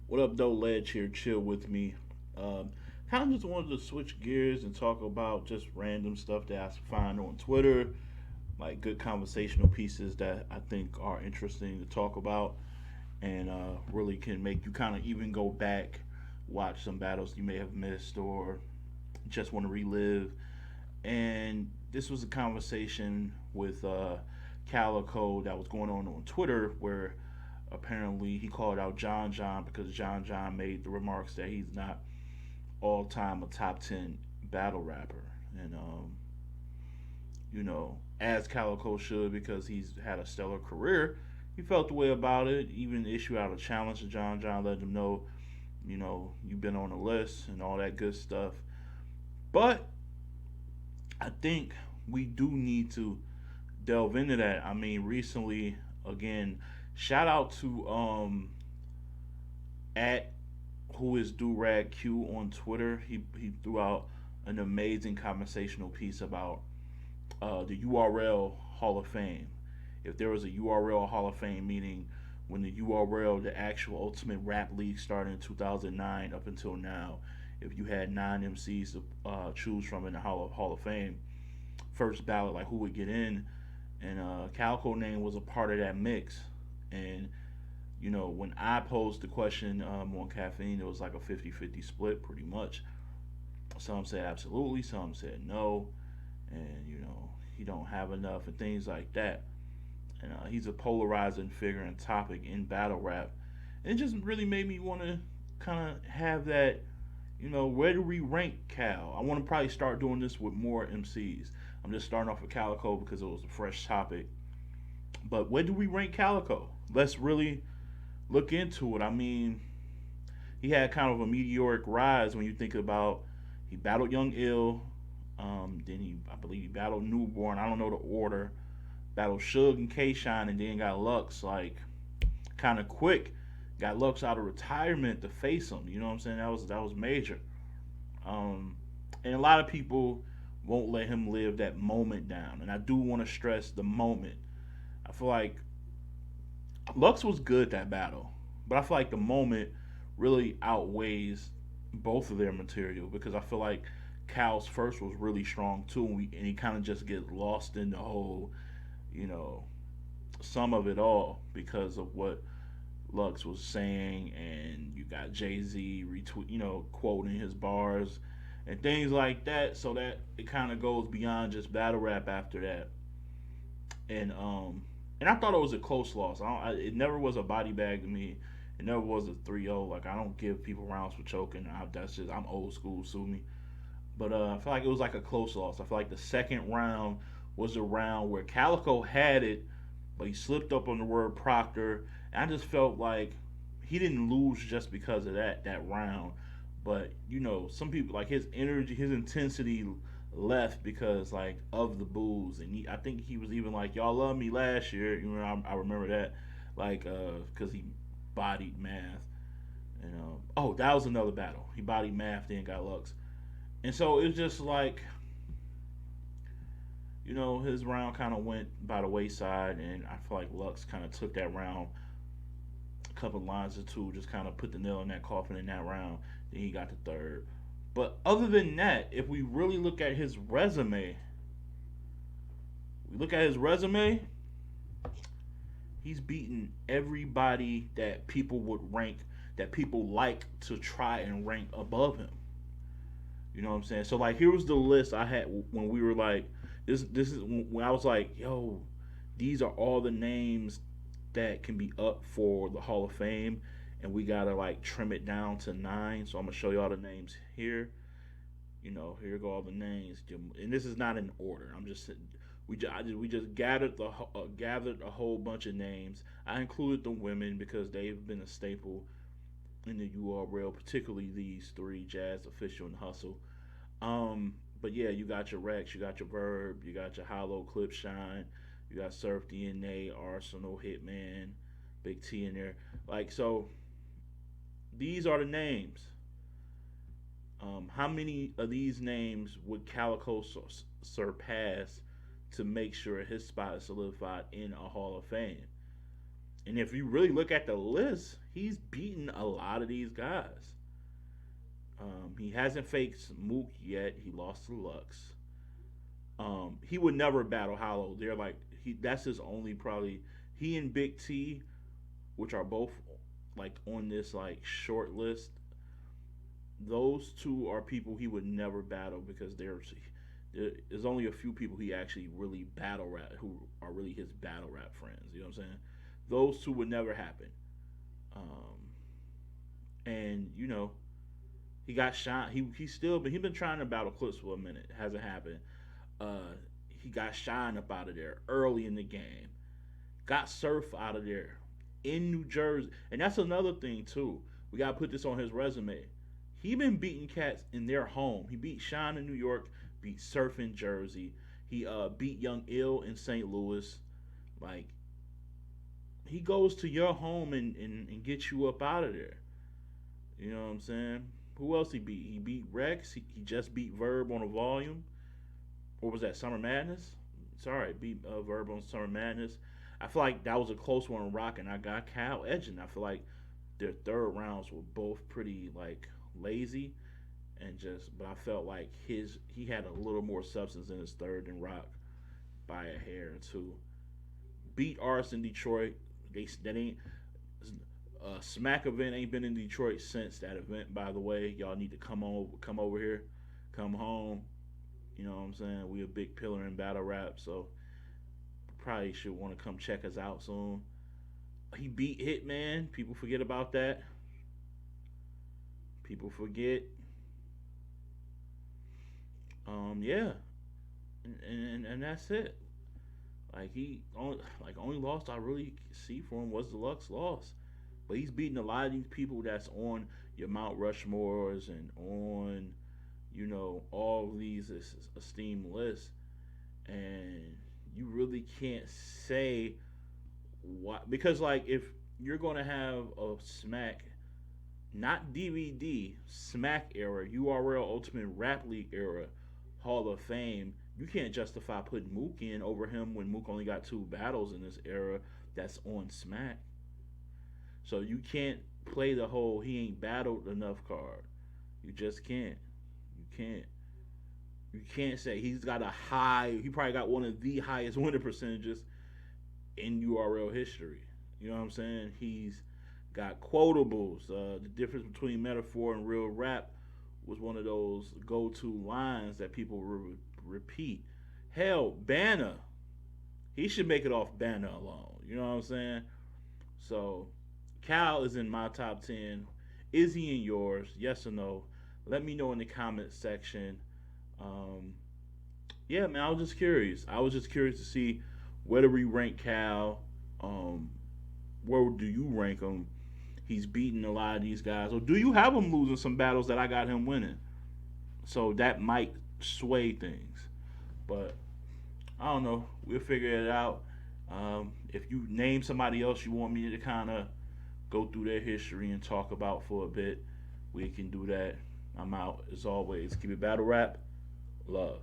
What up, though? Ledge here, chill with me. Um, kind of just wanted to switch gears and talk about just random stuff that I find on Twitter, like good conversational pieces that I think are interesting to talk about and really can make you kind of even go back, watch some battles you may have missed or just want to relive. And this was a conversation with Calicoe that was going on Twitter where apparently he called out John because John made the remarks that he's not all time a top 10 battle rapper. And, as Calicoe should because he's had a stellar career, he felt the way about it, even issued out a challenge to John, let him know, you've been on the list and all that good stuff. But I think we do need to delve into that. I mean, recently, again, shout out to at who is Durag Q on Twitter. He threw out an amazing conversational piece about the URL Hall of Fame. If there was a URL Hall of Fame, meaning when the URL, the actual Ultimate Rap League, started in 2009 up until now, if you had 9 MCs to choose from in the Hall of Fame, first ballot, like who would get in, and Calico name was a part of that mix. And when I posed the question on caffeine, it was like a 50-50 split pretty much. Some said absolutely, some said no, and he don't have enough and things like that. And he's a polarizing figure and topic in battle rap. And it just really made me want to kind of have that, where do we rank Cal? I want to probably start doing this with more MCs. I'm just starting off with Calico because it was a fresh topic. But where do we rank Calico? Let's really look into it. I mean, he had kind of a meteoric rise when you think about he battled Young Ill, then I believe he battled Newborn. I don't know the order. Battled Suge and K Shine, and then got Lux like kind of quick. Got Lux out of retirement to face him. You know what I'm saying? That was major. And a lot of people won't let him live that moment down, and I do want to stress the moment. I feel like Lux was good that battle, but I feel like the moment really outweighs both of their material because I feel like Cal's first was really strong too, and he kind of just gets lost in the whole, you know, some of it all because of what Lux was saying, and you got Jay Z retweet, quoting his bars and things like that. So that it kind of goes beyond just battle rap after that, and I thought it was a close loss. It never was a body bag to me. It never was a 3-0. Like I don't give people rounds for choking. That's just I'm old school. Sue me. But I feel like it was like a close loss. I feel like the second round was a round where Calico had it, but he slipped up on the word Proctor. And I just felt like he didn't lose just because of that round. But some people like his energy, his intensity left because like of the booze, and I think he was even like y'all love me last year. I remember that, like because he bodied Math, and oh that was another battle. He bodied Math, then got Lux, and so it's just like his round kind of went by the wayside, and I feel like Lux kind of took that round a couple lines or two, just kind of put the nail in that coffin in that round. Then he got the third. But other than that, if we really look at his resume, he's beaten everybody that people would rank, that people like to try and rank above him. You know what I'm saying? So like, here was the list I had when we were like, this is when I was like, yo, these are all the names that can be up for the Hall of Fame, and we gotta like trim it down to 9. So I'm gonna show you all the names here. Here go all the names, and this is not in order. I'm just we just gathered a whole bunch of names. I included the women because they've been a staple in the URL, particularly these three: Jazz, Official, and Hustle. But yeah, you got your Rex, you got your Verb, you got your Hollow, Clip, Shine, you got Surf, DNA, Arsenal, Hitman, Big T in there. Like so, these are the names. How many of these names would Calico surpass to make sure his spot is solidified in a Hall of Fame? And if you really look at the list, he's beaten a lot of these guys. He hasn't faced Mook yet. He lost to Lux. He would never battle Hollow. They're like that's his only probably he and Big T, which are both like on this like short list. Those two are people he would never battle because there's only a few people he actually really battle rap who are really his battle rap friends. You know what I'm saying? Those two would never happen. Um, and he got shot. He still been he been trying to battle Clips for a minute. It hasn't happened. Uh, he got Shine up out of there early in the game. Got Surf out of there in New Jersey, and that's another thing too. We gotta put this on his resume. He been beating cats in their home. He beat Shine in New York, beat Surf in Jersey. He beat Young Ill in St. Louis. Like he goes to your home and gets you up out of there. You know what I'm saying? Who else he beat? He beat Rex. He just beat Verb on a volume. Or was that Summer Madness? Sorry, beat Verb on Summer Madness. I feel like that was a close one. Rock and I got Cal edging. I feel like their third rounds were both pretty like lazy and just. But I felt like he had a little more substance in his third than Rock by a hair or two. Beat Arts in Detroit. That ain't Smack event ain't been in Detroit since that event. By the way, y'all need to come over here, come home. You know what I'm saying? We a big pillar in battle rap, so probably should want to come check us out soon. He beat Hitman. People forget about that. People forget. Yeah, and that's it. Like he only loss I really see for him was the Lux loss. But he's beating a lot of these people that's on your Mount Rushmores and on, all these esteemed lists. And you really can't say what, because like if you're gonna have a Smack, not DVD, Smack era, URL Ultimate Rap League era, Hall of Fame, you can't justify putting Mook in over him when Mook only got two battles in this era that's on Smack. So you can't play the whole he ain't battled enough card. You just can't. You can't. You can't say he's got a high. He probably got one of the highest winning percentages in URL history. You know what I'm saying? He's got quotables. The difference between metaphor and real rap was one of those go-to lines that people repeat. Hell, Banner. He should make it off Banner alone. You know what I'm saying? So Cal is in my top 10. Is he in yours? Yes or no? Let me know in the comment section. Um, yeah, man, I was just curious. I was just curious to see where do we rank Cal? Um, where do you rank him? He's beating a lot of these guys. Or do you have him losing some battles that I got him winning? So that might sway things. But I don't know. We'll figure it out. If you name somebody else you want me to kind of go through their history and talk about for a bit, we can do that. I'm out as always. Keep it battle rap. Love.